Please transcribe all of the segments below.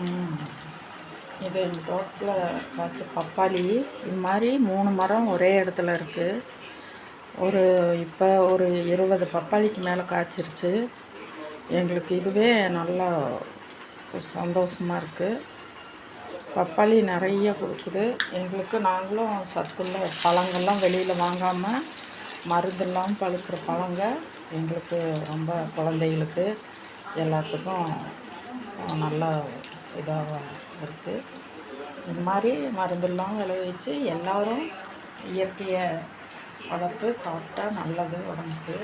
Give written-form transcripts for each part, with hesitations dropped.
ம். இது எங்கள் தோட்டத்தில் காய்ச்ச பப்பாளி. இது மாதிரி 3 மரம் ஒரே இடத்துல இருக்குது. இப்போ ஒரு 20 பப்பாளிக்கு மேலே காய்ச்சிருச்சு. எங்களுக்கு இதுவே நல்லா சந்தோஷமாக இருக்குது. பப்பாளி நிறைய கொடுக்குது எங்களுக்கு. நாங்களும் சத்துள்ள பழங்கள்லாம் வெளியில் வாங்காமல் மருந்தெல்லாம் பழுக்கிற பழங்க எங்களுக்கு ரொம்ப குழந்தைகளுக்கு எல்லாத்துக்கும் நல்லா இதாக இருக்குது. இது மாதிரி மருந்தெல்லாம் விளைவிச்சு எல்லோரும் இயற்கையை வளர்த்து சாப்பிட்டா நல்லது உடம்புக்கு.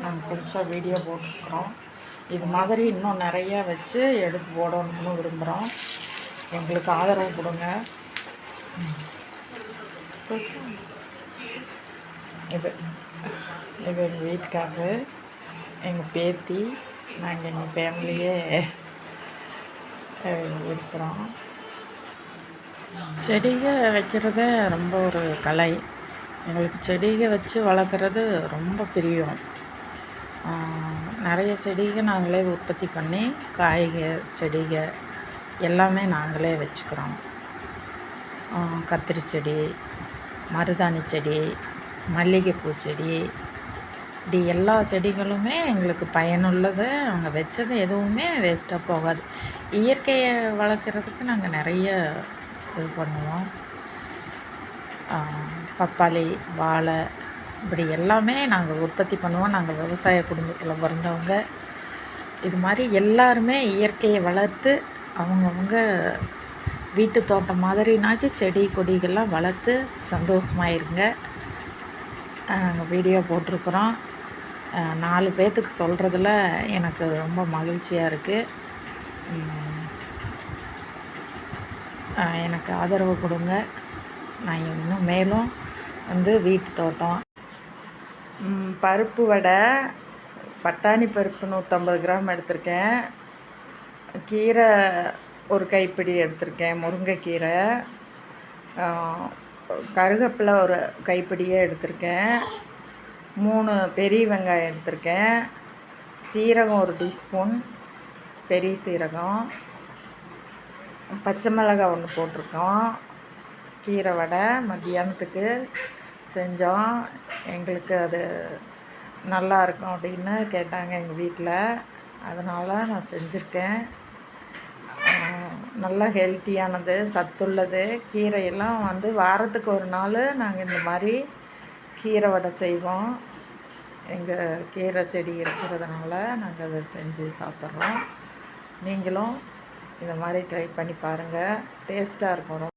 நாங்கள் புதுசாக வீடியோ போட்டுருக்குறோம். இது மாதிரி இன்னும் நிறையா வச்சு எடுத்து போடணும்னு விரும்புகிறோம். எங்களுக்கு ஆதரவு கொடுங்க. இது இது எங்கள் வீட்டுக்காரரு, எங்கள் பேத்தி, நாங்கள் எங்கள் ஃபேமிலியே இருக்கிறோம். செடிக வைக்கிறதே ரொம்ப ஒரு கலை. எங்களுக்கு செடிக வச்சு வளர்க்குறது ரொம்ப பிரியம். நிறைய செடிக நாங்களே உற்பத்தி பண்ணி காய்க செடிக எல்லாமே நாங்களே வச்சுக்கிறோம். கத்திரி செடி, மருதாணி செடி, மல்லிகைப்பூ செடி, இப்படி எல்லா செடிகளுமே எங்களுக்கு பயனுள்ளது. அவங்க வச்சது எதுவுமே வேஸ்ட்டாக போகாது. இயற்கையை வளர்க்குறதுக்கு நாங்கள் நிறைய இது பண்ணுவோம். பப்பாளி, வாழை, இப்படி எல்லாமே நாங்கள் உற்பத்தி பண்ணுவோம். நாங்கள் விவசாய குடும்பத்தில் பிறந்தவங்க. இது மாதிரி எல்லாருமே இயற்கையை வளர்த்து அவங்கவுங்க வீட்டு தோட்டம் மாதிரினாச்சும் செடி கொடிகள்லாம் வளர்த்து சந்தோஷமாக இருங்க. நாங்கள் வீடியோ போட்டிருக்குறோம். 4 பேர்த்துக்கு சொல்கிறதுல எனக்கு ரொம்ப மகிழ்ச்சியாக இருக்குது. எனக்கு ஆதரவு கொடுங்க. நான் இன்னும் மேலும் வீட்டு தோட்டம். பருப்பு வடை, பட்டாணி பருப்பு 150 கிராம் எடுத்திருக்கேன். கீரை ஒரு கைப்பிடி எடுத்திருக்கேன், முருங்கைக்கீரை. கருவேப்பிலை ஒரு கைப்பிடியே எடுத்திருக்கேன். 3 பெரிய வெங்காயம் எடுத்திருக்கேன். சீரகம் 1 டீஸ்பூன், பெரிய சீரகம். பச்சை மிளகாய் 1 போட்டிருக்கோம். கீரை வடை மத்தியானத்துக்கு செஞ்சோம். எங்களுக்கு அது நல்லா இருக்கும் அப்படின்னு கேட்டாங்க எங்கள் வீட்டில். அதனால் நான் செஞ்சுருக்கேன். நல்லா ஹெல்த்தியானது, சத்துள்ளது. கீரையெல்லாம் வாரத்துக்கு ஒரு நாள் நாங்கள் இந்த மாதிரி கீரை வடை செய்வோம். எங்கள் கீரை செடி இருக்கிறதுனால நாங்கள் அதை செஞ்சு சாப்பிட்றோம். நீங்களும் இந்த மாதிரி ட்ரை பண்ணி பாருங்கள். டேஸ்ட்டாக இருக்கும்.